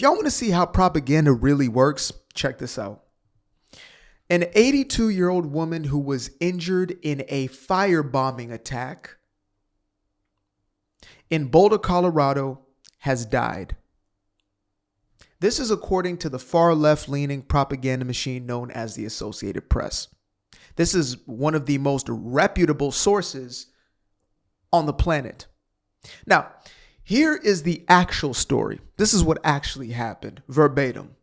If y'all want to see how propaganda really works, check this out. An 82-year-old woman who was injured in a firebombing attack in Boulder, Colorado, has died. This is according to the far left-leaning propaganda machine known as the Associated Press. This is one of the most reputable sources on the planet. Now, here is the actual story. This is what actually happened, verbatim.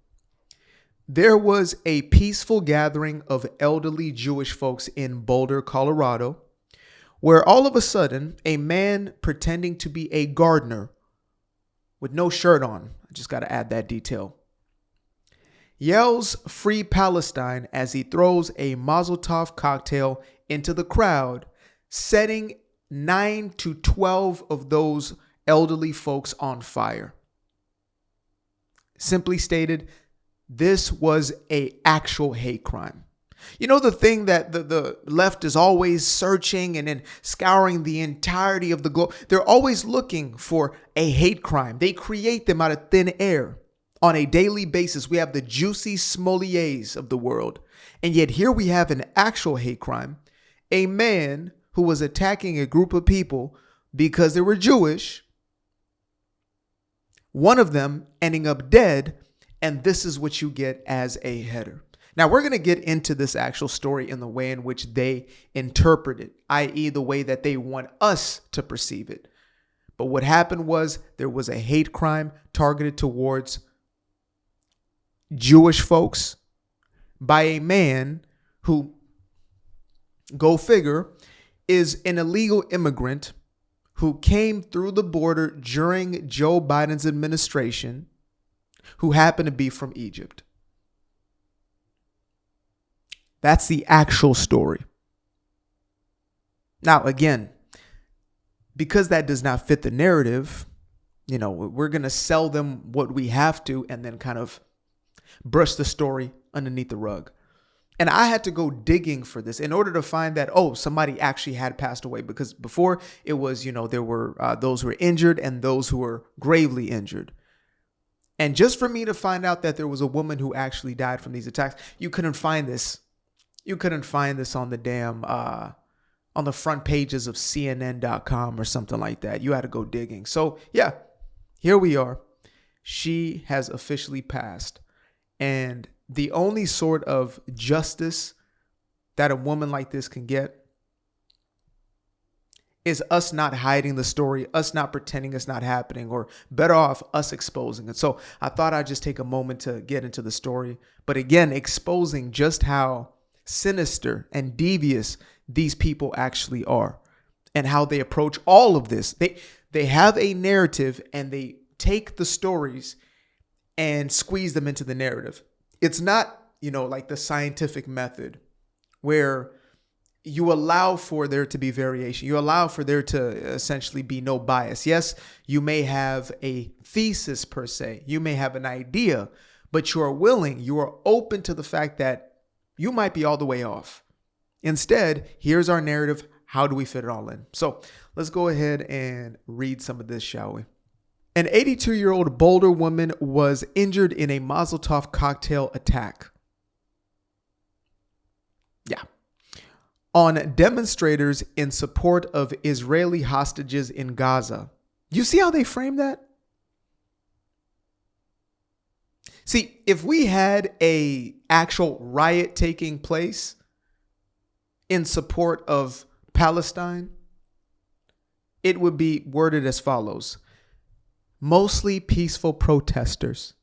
There was a peaceful gathering of elderly Jewish folks in Boulder, Colorado, where all of a sudden a man pretending to be a gardener with no shirt on, I just got to add that detail, yells "Free Palestine" as he throws a Mazel Tov cocktail into the crowd, setting 9 to 12 of those elderly folks on fire. Simply stated, this was an actual hate crime. You know, the thing that the left is always searching and then scouring the entirety of the globe. They're always looking for a hate crime. They create them out of thin air on a daily basis. We have the Juicy Smolliers of the world. And yet here we have an actual hate crime. A man who was attacking a group of people because they were Jewish. One of them ending up dead. And this is what you get as a header. Now, we're going to get into this actual story in the way in which they interpret it, i.e. the way that they want us to perceive it. But what happened was there was a hate crime targeted towards Jewish folks by a man who, go figure, is an illegal immigrant who came through the border during Joe Biden's administration, who happened to be from Egypt. That's the actual story. Now, again, because that does not fit the narrative, you know, we're going to sell them what we have to and then kind of brush the story underneath the rug. And I had to go digging for this in order to find that, oh, somebody actually had passed away, because before it was, you know, there were those who were injured and those who were gravely injured. And just for me to find out that there was a woman who actually died from these attacks, you couldn't find this. You couldn't find this on the damn, on the front pages of CNN.com or something like that. You had to go digging. So yeah, here we are. She has officially passed. And the only sort of justice that a woman like this can get is us not hiding the story, us not pretending it's not happening, or better off, us exposing it. So I thought I'd just take a moment to get into the story. But again, exposing just how sinister and devious these people actually are and how they approach all of this. They have a narrative and they take the stories and squeeze them into the narrative. It's not, you know, like the scientific method where you allow for there to be variation. You allow for there to essentially be no bias. Yes, you may have a thesis per se. You may have an idea, but you are willing, you are open to the fact that you might be all the way off. Instead, here's our narrative. How do we fit it all in? So let's go ahead and read some of this, shall we? An 82-year-old Boulder woman was injured in a Mazel Tov cocktail attack. Yeah. On demonstrators in support of Israeli hostages in Gaza. You see how they frame that? See, if we had a actual riot taking place in support of Palestine, it would be worded as follows. Mostly peaceful protesters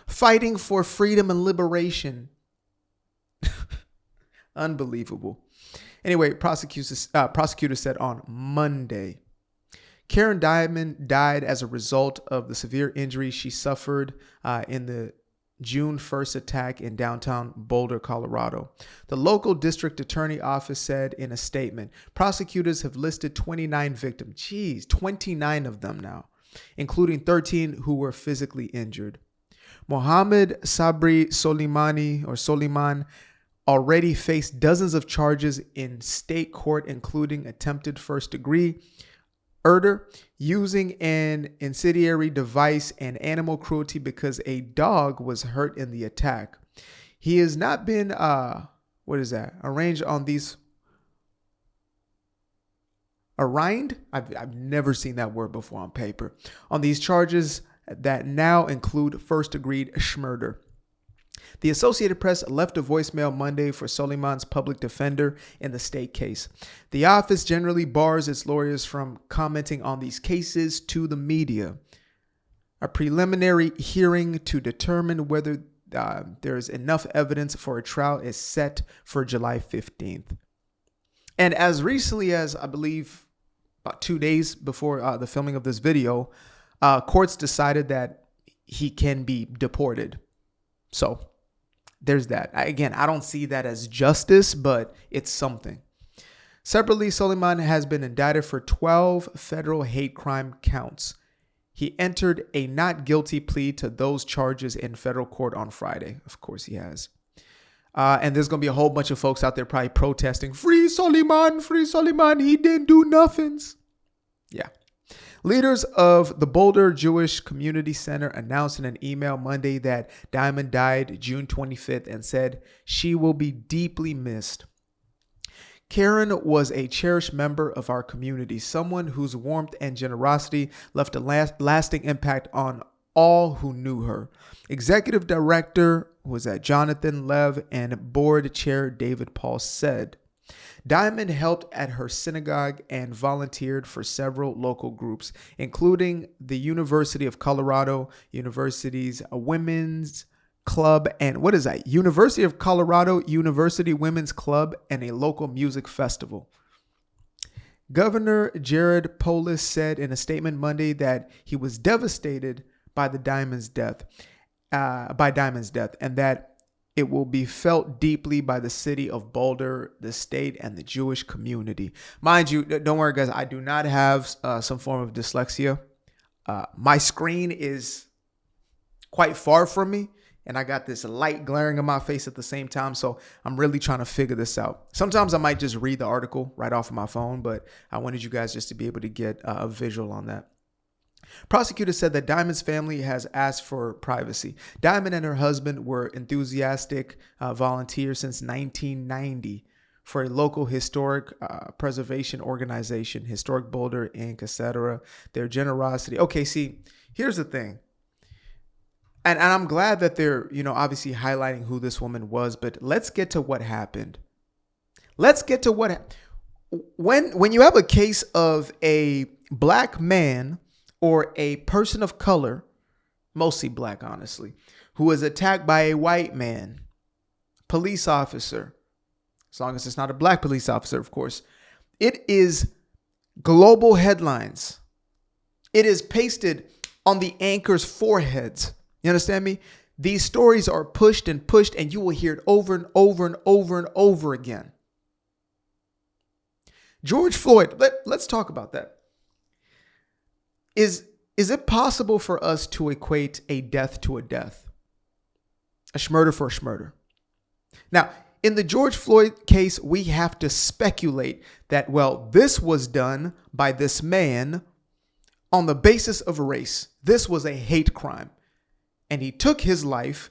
fighting for freedom and liberation. Unbelievable. Anyway, prosecutor said on Monday, Karen Diamond died as a result of the severe injuries she suffered in the June 1st attack in downtown Boulder, Colorado. The local district attorney office said in a statement, prosecutors have listed 29 victims. Geez, 29 of them now, including 13 who were physically injured. Mohammed Sabri Soliman already faced dozens of charges in state court, including attempted first degree Murder, using an incendiary device, and animal cruelty because a dog was hurt in the attack. He has not been arraigned on these. Arraigned? I've never seen that word before on paper. On these charges that now include first-degree murder. The Associated Press left a voicemail Monday for Soleiman's public defender in the state case. The office generally bars its lawyers from commenting on these cases to the media. A preliminary hearing to determine whether there is enough evidence for a trial is set for July 15th. And as recently as, I believe, about 2 days before the filming of this video, courts decided that he can be deported. So there's that. Again, I don't see that as justice, but it's something. Separately, Soleiman has been indicted for 12 federal hate crime counts. He entered a not guilty plea to those charges in federal court on Friday. Of course he has. And there's going to be a whole bunch of folks out there probably protesting, free Soleiman, he didn't do nothings. Yeah. Leaders of the Boulder Jewish Community Center announced in an email Monday that Diamond died June 25th and said she will be deeply missed. Karen was a cherished member of our community, someone whose warmth and generosity left a lasting impact on all who knew her. Executive Director was that Jonathan Lev and Board Chair David Paul said. Diamond helped at her synagogue and volunteered for several local groups, including the University of Colorado, University's Women's Club, and University of Colorado University Women's Club, and a local music festival. Governor Jared Polis said in a statement Monday that he was devastated by Diamond's death, and that it will be felt deeply by the city of Boulder, the state, and the Jewish community. Mind you, don't worry, guys. I do not have some form of dyslexia. My screen is quite far from me, and I got this light glaring in my face at the same time. So I'm really trying to figure this out. Sometimes I might just read the article right off of my phone, but I wanted you guys just to be able to get a visual on that. Prosecutors said that Diamond's family has asked for privacy. Diamond and her husband were enthusiastic volunteers since 1990 for a local historic preservation organization, Historic Boulder, Inc., etc. Their generosity. Okay, see, here's the thing. And I'm glad that they're, obviously highlighting who this woman was, but let's get to what happened. When you have a case of a black man or a person of color, mostly black, honestly, who was attacked by a white man, police officer, as long as it's not a black police officer, of course, it is global headlines. It is pasted on the anchors' foreheads. You understand me? These stories are pushed, and you will hear it over and over and over and over again. George Floyd, let's talk about that. Is it possible for us to equate a death to a death? A schmurder for a schmurder? Now, in the George Floyd case, we have to speculate that, this was done by this man on the basis of race. This was a hate crime. And he took his life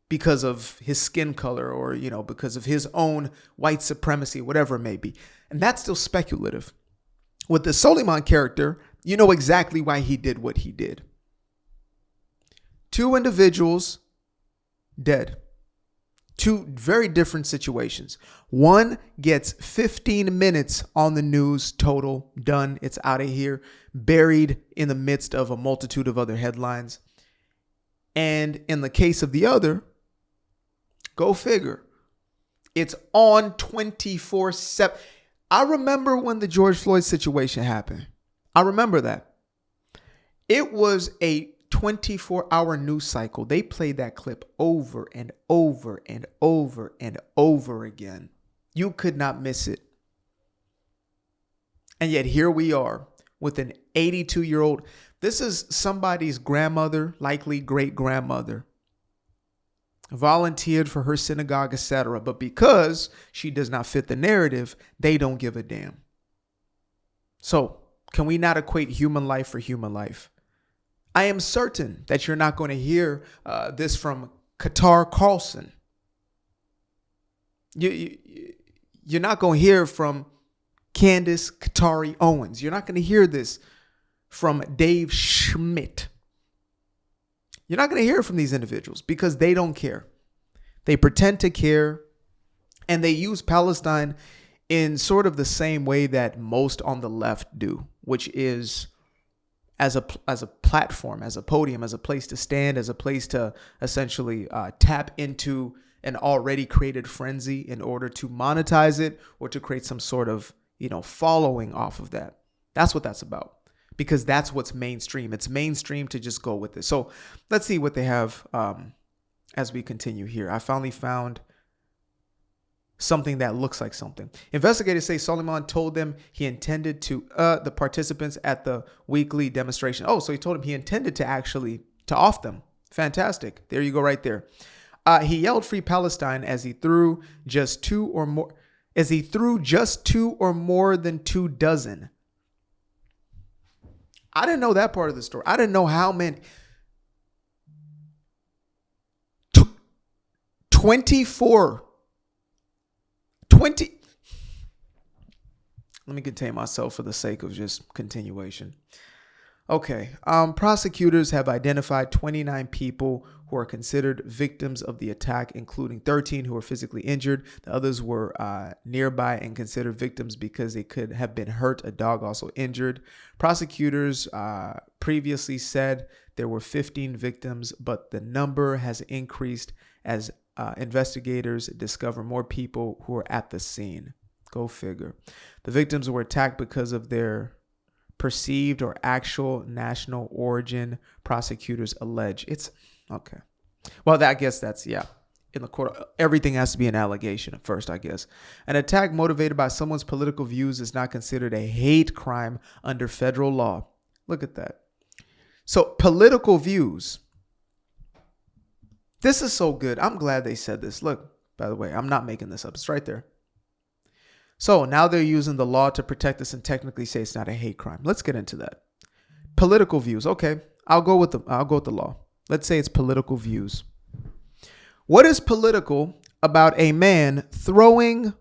because of his skin color or, because of his own white supremacy, whatever it may be. And that's still speculative. With the Soleiman character, you know exactly why he did what he did. 2 individuals dead. 2 very different situations. One gets 15 minutes on the news total, done. It's out of here, buried in the midst of a multitude of other headlines. And in the case of the other, go figure, it's on 24/7. I remember when the George Floyd situation happened. I remember that. It was a 24-hour news cycle. They played that clip over and over and over and over again. You could not miss it. And yet here we are with an 82-year-old. This is somebody's grandmother, likely great-grandmother. Volunteered for her synagogue, etc. But because she does not fit the narrative, they don't give a damn. So Can we not equate human life for human life? I am certain that you're not going to hear this from Qatar Carlson. You're not going to hear from Candace Qatari Owens. You're not going to hear this from Dave Schmidt. You're not going to hear from these individuals because they don't care. They pretend to care, and they use Palestine in sort of the same way that most on the left do, which is as a platform, as a podium, as a place to stand, as a place to essentially tap into an already created frenzy in order to monetize it or to create some sort of, following off of that. That's what that's about, because that's what's mainstream. It's mainstream to just go with it. So let's see what they have as we continue here. I finally found something that looks like something. Investigators say Suleiman told them he intended to the participants at the weekly demonstration. Oh, so he told him he intended to off them. Fantastic. There you go right there. He yelled "Free Palestine" as he threw just two or more than 2 dozen. I didn't know that part of the story. I didn't know how many. 24. 20. Let me contain myself for the sake of just continuation. Okay. Prosecutors have identified 29 people who are considered victims of the attack, including 13 who were physically injured. The others were nearby and considered victims because they could have been hurt. A dog also injured. Prosecutors previously said there were 15 victims, but the number has increased as investigators discover more people who were at the scene. Go figure. The victims were attacked because of their perceived or actual national origin, prosecutors allege. It's okay. Well, I guess that's, in the court, everything has to be an allegation at first, I guess. An attack motivated by someone's political views is not considered a hate crime under federal law. Look at that. So political views. This is so good. I'm glad they said this. Look, by the way, I'm not making this up. It's right there. So now they're using the law to protect us and technically say it's not a hate crime. Let's get into that. Political views. Okay, I'll go with the law. Let's say it's political views. What is political about a man throwing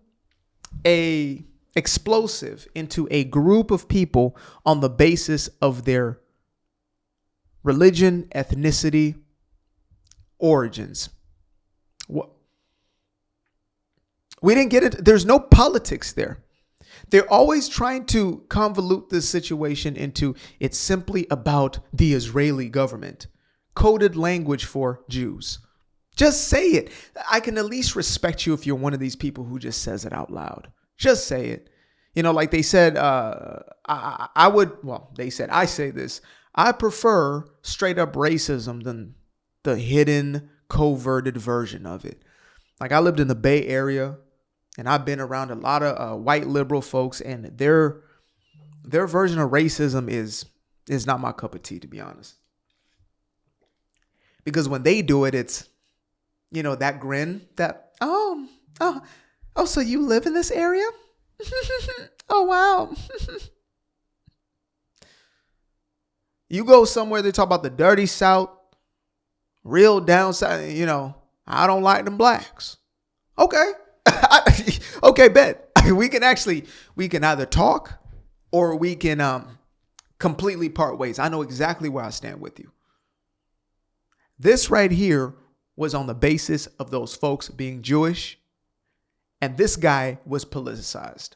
a explosive into a group of people on the basis of their religion, ethnicity, origins? What? We didn't get it. There's no politics there. They're always trying to convolute this situation into it's simply about the Israeli government. Coded language for Jews. Just say it. I can at least respect you if you're one of these people who just says it out loud. Just say it. Like they said, I say this. I prefer straight up racism than the hidden, coverted version of it. Like, I lived in the Bay Area, and I've been around a lot of white liberal folks, and their version of racism is not my cup of tea, to be honest. Because when they do it, it's, that grin, that, so you live in this area? Oh, wow. You go somewhere, they talk about the dirty South, real downside, I don't like them blacks. Okay. Okay, bet. We can either talk or we can completely part ways. I know exactly where I stand with you. This right here was on the basis of those folks being Jewish, and this guy was politicized.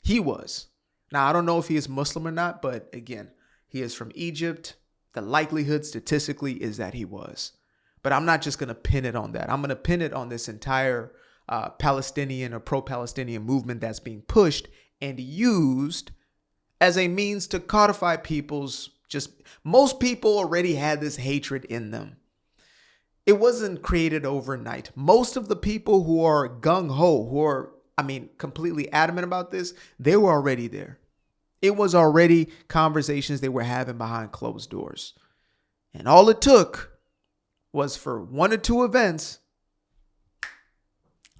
He was. Now, I don't know if he is Muslim or not, but again, he is from Egypt. The likelihood statistically is that he was. But I'm not just going to pin it on that. I'm going to pin it on this entire Palestinian or pro-Palestinian movement that's being pushed and used as a means to codify most people already had this hatred in them. It wasn't created overnight. Most of the people who are gung-ho, who are, completely adamant about this, they were already there. It was already conversations they were having behind closed doors. And all it took was for one or two events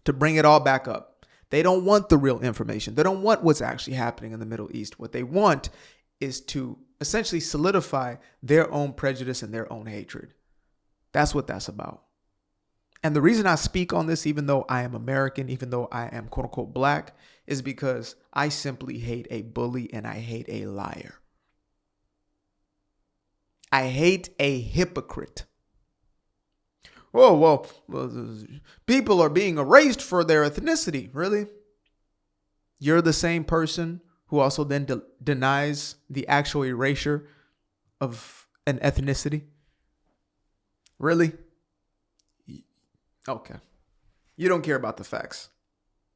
to bring it all back up. They don't want the real information. They don't want what's actually happening in the Middle East. What they want is to essentially solidify their own prejudice and their own hatred. That's what that's about. And the reason I speak on this, even though I am American, even though I am quote unquote black, is because I simply hate a bully and I hate a liar. I hate a hypocrite. Oh, well, people are being erased for their ethnicity. Really? You're the same person who also then denies the actual erasure of an ethnicity? Really? Okay. You don't care about the facts.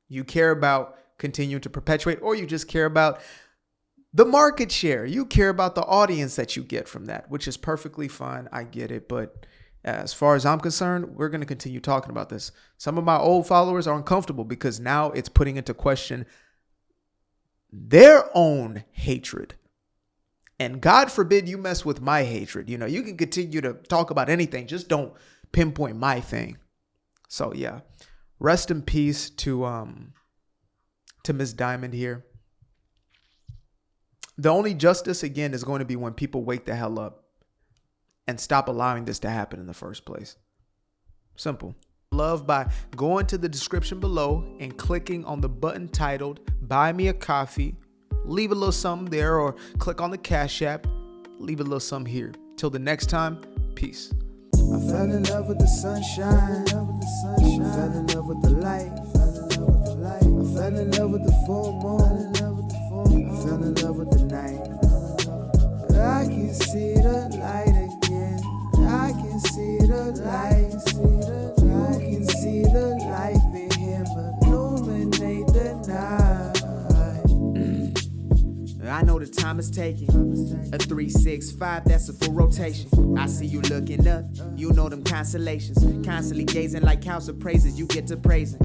You care about continuing to perpetuate, or you just care about the market share. You care about the audience that you get from that, which is perfectly fine. I get it. But as far as I'm concerned, we're going to continue talking about this. Some of my old followers are uncomfortable because now it's putting into question their own hatred. And God forbid you mess with my hatred. You know, you can continue to talk about anything. Just don't pinpoint my thing. So yeah, rest in peace to Miss Diamond here. The only justice, again, is going to be when people wake the hell up and stop allowing this to happen in the first place. Simple. Love by going to the description below and clicking on the button titled Buy Me a Coffee. Leave a little something there, or click on the Cash App. Leave a little something here. Till the next time, peace. I fell in love with the sunshine. I fell in love with the light. I fell in love with the full moon. I fell in love with the night. I can see the light again. I can see the light. You can see the life in him illuminate the night. I know the time is taking. A 365, that's a full rotation. I see you looking up, you know them constellations. Constantly gazing like house of praises, you get to praising.